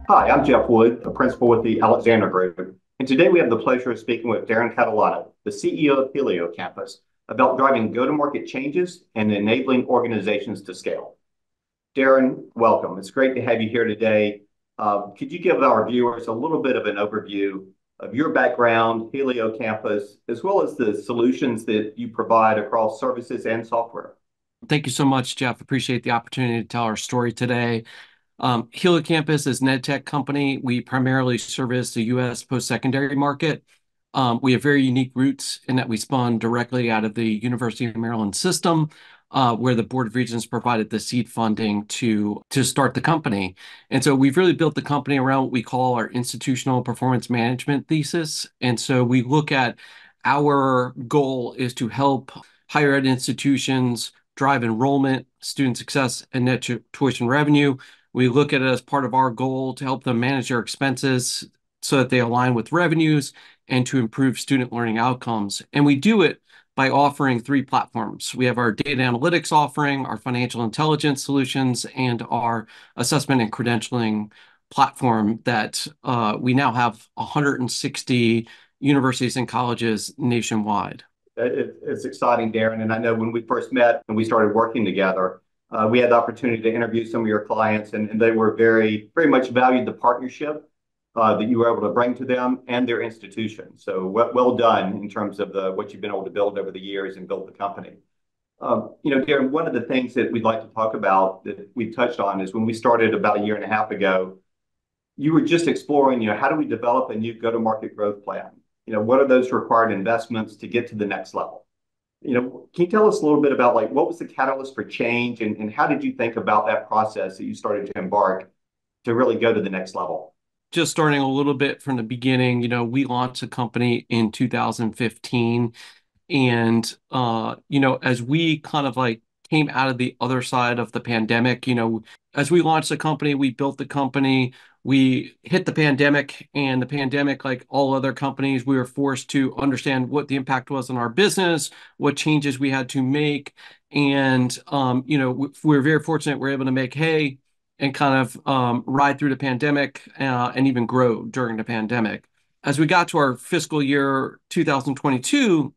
Hi, I'm Jeff Wood, a principal with the Alexander Group, and today we have the pleasure of speaking with Darren Catalano, the CEO of HelioCampus, about driving go-to-market changes and enabling organizations to scale. Darren, welcome. It's great to have you here today. Could you give our viewers a little bit of an overview of your background, HelioCampus, as well as the solutions that you provide across services and software? Thank you so much, Jeff. Appreciate the opportunity to tell our story today. HelioCampus is an ed tech company. We primarily service the U.S. post-secondary market. We have very unique roots in that we spun directly out of the University of Maryland system, where the Board of Regents provided the seed funding to start the company. And so we've really built the company around what we call our institutional performance management thesis. And so we look at our goal is to help higher ed institutions drive enrollment, student success, and net tuition revenue. We look at it as part of our goal to help them manage their expenses so that they align with revenues and to improve student learning outcomes. And we do it by offering three platforms. We have our data analytics offering, our financial intelligence solutions, and our assessment and credentialing platform that we now have 160 universities and colleges nationwide. It's exciting, Darren. And I know when we first met and we started working together, we had the opportunity to interview some of your clients, and they were very much valued the partnership that you were able to bring to them and their institution. So well done in terms of what you've been able to build over the years and build the company. Darren, one of the things that we'd like to talk about that we touched on is when we started about a year and a half ago, you were just exploring, how do we develop a new go-to-market growth plan? What are those required investments to get to the next level? Can you tell us a little bit about what was the catalyst for change and how did you think about that process that you started to embark to really go to the next level? Just starting a little bit from the beginning, we launched a company in 2015. And, as we kind of came out of the other side of the pandemic, as we launched the company, we built the company, we hit the pandemic, and the pandemic, like all other companies, we were forced to understand what the impact was on our business, what changes we had to make. And, we're very fortunate we're able to make hay and kind of ride through the pandemic and even grow during the pandemic. As we got to our fiscal year 2022,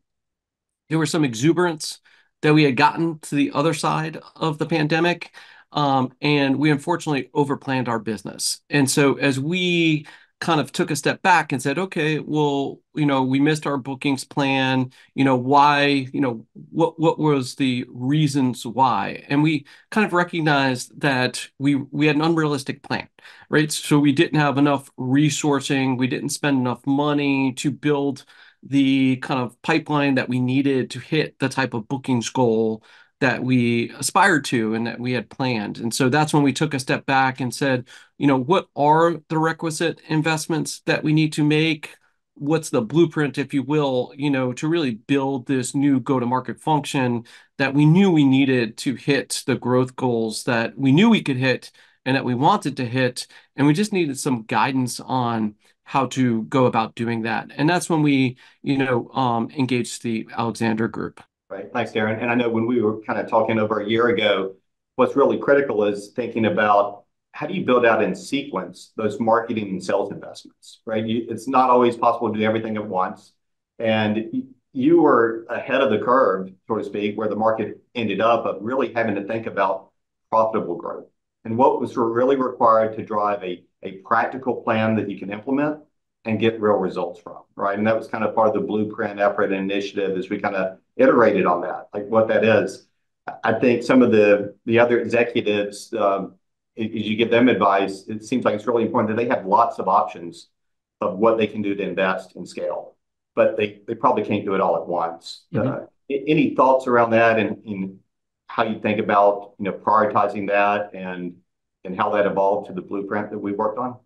there was some exuberance that we had gotten to the other side of the pandemic. And we unfortunately overplanned our business. And so as we kind of took a step back and said, okay, well, we missed our bookings plan, why, what was the reasons why? And we kind of recognized that we had an unrealistic plan, right? So we didn't have enough resourcing, we didn't spend enough money to build the kind of pipeline that we needed to hit the type of bookings goal that we aspired to and that we had planned. And so that's when we took a step back and said, what are the requisite investments that we need to make? What's the blueprint, if you will, to really build this new go-to-market function that we knew we needed to hit the growth goals that we knew we could hit and that we wanted to hit. And we just needed some guidance on how to go about doing that. And that's when we, engaged the Alexander Group. Right. Thanks, Darren. And I know when we were kind of talking over a year ago, what's really critical is thinking about how do you build out in sequence those marketing and sales investments, right? It's not always possible to do everything at once. And you were ahead of the curve, so to speak, where the market ended up of really having to think about profitable growth and what was really required to drive a practical plan that you can implement and get real results from, right? And that was kind of part of the blueprint effort and initiative as we kind of iterated on that, like what that is. I think some of the other executives, as you give them advice, it seems like it's really important that they have lots of options of what they can do to invest and scale, but they probably can't do it all at once. Mhm. Any thoughts around that and how you think about prioritizing that and how that evolved to the blueprint that we worked on?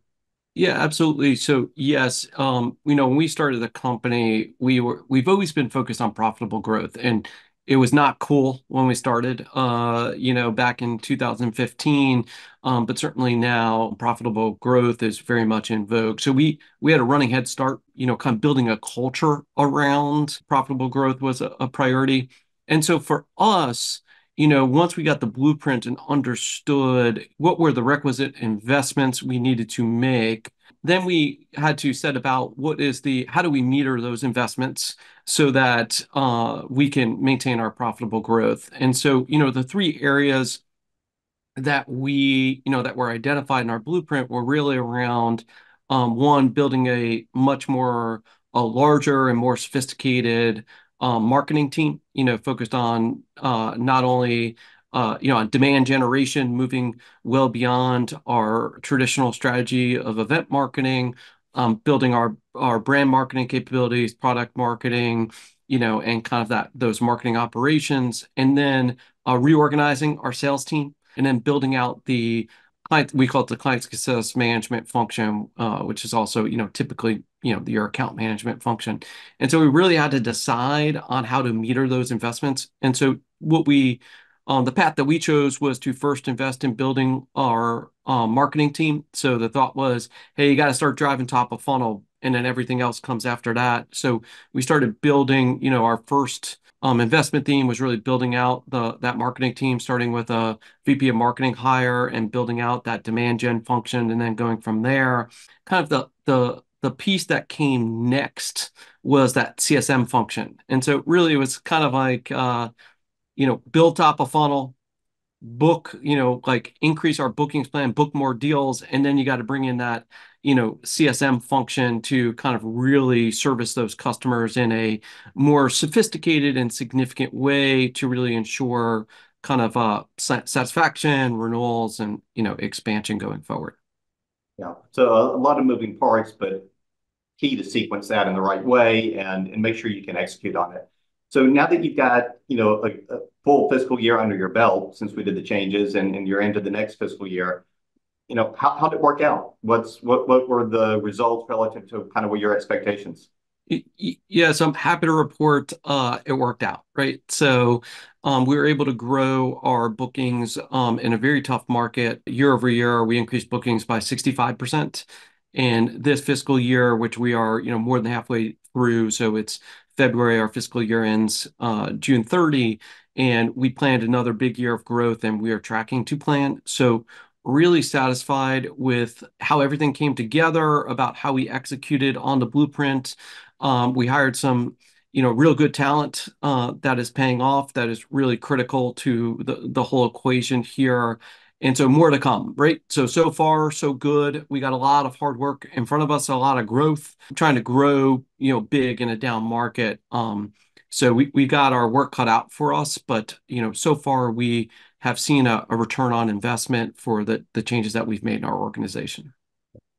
Yeah, absolutely. So yes, when we started the company, we've always been focused on profitable growth, and it was not cool when we started, back in 2015. But certainly now profitable growth is very much in vogue. So we had a running head start, kind of building a culture around profitable growth was a priority. And so for us, once we got the blueprint and understood what were the requisite investments we needed to make, then we had to set about how do we meter those investments so that we can maintain our profitable growth. And so, the three areas that were identified in our blueprint were really around one, building a larger and more sophisticated marketing team, focused on not only on demand generation, moving well beyond our traditional strategy of event marketing, building our brand marketing capabilities, product marketing, and kind of those marketing operations, and then reorganizing our sales team and then building out we call it the client success management function, which is also, typically, your account management function. And so we really had to decide on how to meter those investments. And so the path that we chose was to first invest in building our marketing team. So the thought was, hey, you got to start driving top of funnel, and then everything else comes after that. So we started building, our first investment theme was really building out that marketing team, starting with a VP of marketing hire and building out that demand gen function, and then going from there. Kind of the piece that came next was that CSM function. And so really it was kind of like build top of funnel, book, like increase our bookings plan, book more deals, and then you got to bring in that, CSM function to kind of really service those customers in a more sophisticated and significant way to really ensure kind of satisfaction, renewals, and expansion going forward. Yeah. So a lot of moving parts, but key to sequence that in the right way and make sure you can execute on it. So now that you've got, a full fiscal year under your belt since we did the changes and you're into the next fiscal year, how did it work out? What were the results relative to kind of what your expectations? Yeah, so I'm happy to report it worked out, right? So we were able to grow our bookings in a very tough market. Year over year, we increased bookings by 65%. And this fiscal year, which we are, more than halfway through, so it's February, our fiscal year ends June 30, and we planned another big year of growth, and we are tracking to plan. So really satisfied with how everything came together, about how we executed on the blueprint. We hired some, real good talent that is paying off, that is really critical to the whole equation here. And so more to come, right? So far, so good. We got a lot of hard work in front of us, a lot of growth, trying to grow, big in a down market. So we got our work cut out for us, but, so far we have seen a return on investment for the changes that we've made in our organization.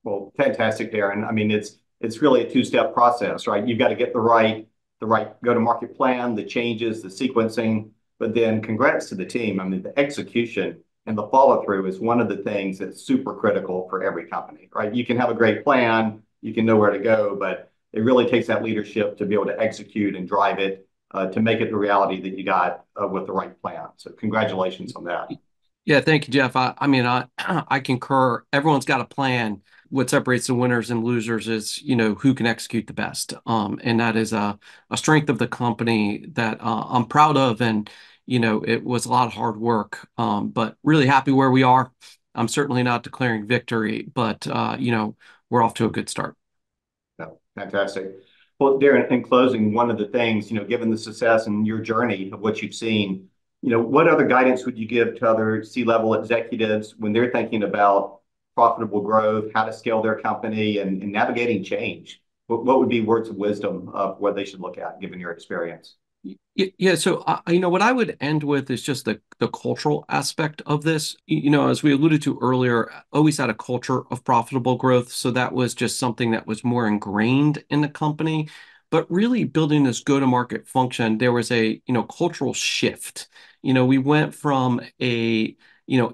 Well, fantastic, Darren. I mean, it's really a two-step process, right? You've got to get the right go-to-market plan, the changes, the sequencing, but then congrats to the team. I mean, the execution and the follow-through is one of the things that's super critical for every company, right? You can have a great plan, you can know where to go, but it really takes that leadership to be able to execute and drive it to make it the reality that you got with the right plan. So congratulations on that. Yeah, thank you, Jeff. I mean, I concur. Everyone's got a plan. What separates the winners and losers is, who can execute the best. And that is a strength of the company that I'm proud of. And, it was a lot of hard work, but really happy where we are. I'm certainly not declaring victory, but, we're off to a good start. No, fantastic. Well, Darren, in closing, one of the things, given the success and your journey of what you've seen, what other guidance would you give to other C-level executives when they're thinking about profitable growth, how to scale their company, and navigating change? What would be words of wisdom of what they should look at, given your experience? Yeah, so what I would end with is just the cultural aspect of this. As we alluded to earlier, always had a culture of profitable growth, so that was just something that was more ingrained in the company. But really building this go-to-market function, there was a cultural shift. We went from a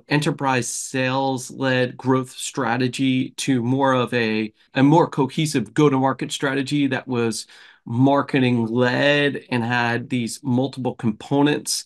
enterprise sales-led growth strategy to more of a more cohesive go-to-market strategy that was marketing led and had these multiple components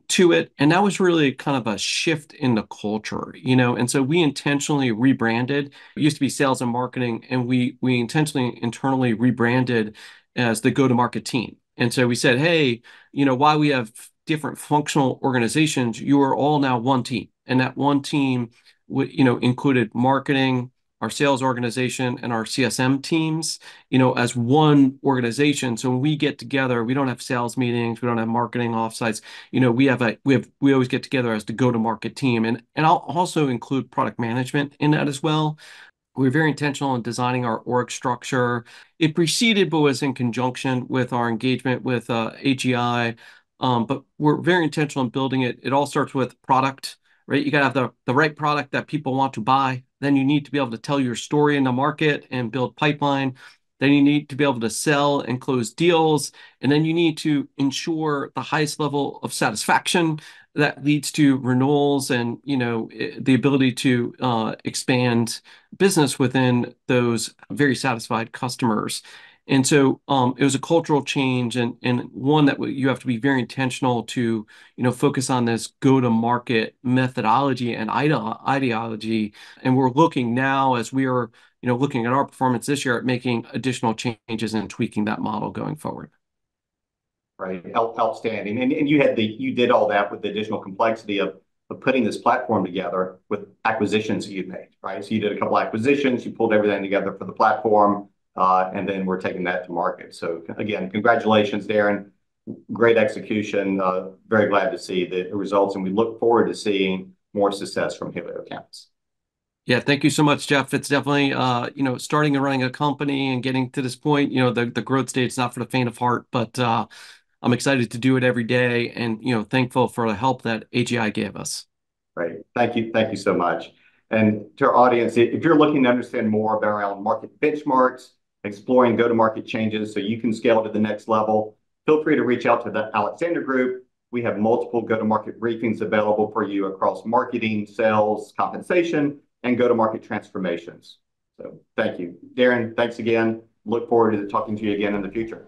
to it. And that was really kind of a shift in the culture, And so we intentionally rebranded. It used to be sales and marketing, and we intentionally internally rebranded as the go-to-market team. And so we said, hey, while we have different functional organizations, you are all now one team. And that one team, included marketing, our sales organization, and our CSM teams, as one organization. So when we get together, we don't have sales meetings, we don't have marketing offsites. We always get together as the go-to-market team. And I'll also include product management in that as well. We were very intentional in designing our org structure. It preceded, but was in conjunction with our engagement with AGI. But we're very intentional in building it. It all starts with product, right? You got to have the right product that people want to buy. Then you need to be able to tell your story in the market and build pipeline. Then you need to be able to sell and close deals. And then you need to ensure the highest level of satisfaction that leads to renewals and, the ability to expand business within those very satisfied customers. And so it was a cultural change and one that you have to be very intentional to, focus on this go-to-market methodology and ideology. And we're looking now as we are, looking at our performance this year at making additional changes and tweaking that model going forward. Right. Outstanding. And you did all that with the additional complexity of putting this platform together with acquisitions that you've made, right? So you did a couple acquisitions, you pulled everything together for the platform, and then we're taking that to market. So again, congratulations, Darren. Great execution. Very glad to see the results, and we look forward to seeing more success from HelioCampus. Yeah, thank you so much, Jeff. It's definitely, starting and running a company and getting to this point, the growth stage is not for the faint of heart, but I'm excited to do it every day and, thankful for the help that AGI gave us. Right. Thank you. Thank you so much. And to our audience, if you're looking to understand more about around market benchmarks, exploring go-to-market changes so you can scale to the next level, feel free to reach out to the Alexander Group. We have multiple go-to-market briefings available for you across marketing, sales, compensation, and go-to-market transformations. So thank you. Darren, thanks again. Look forward to talking to you again in the future.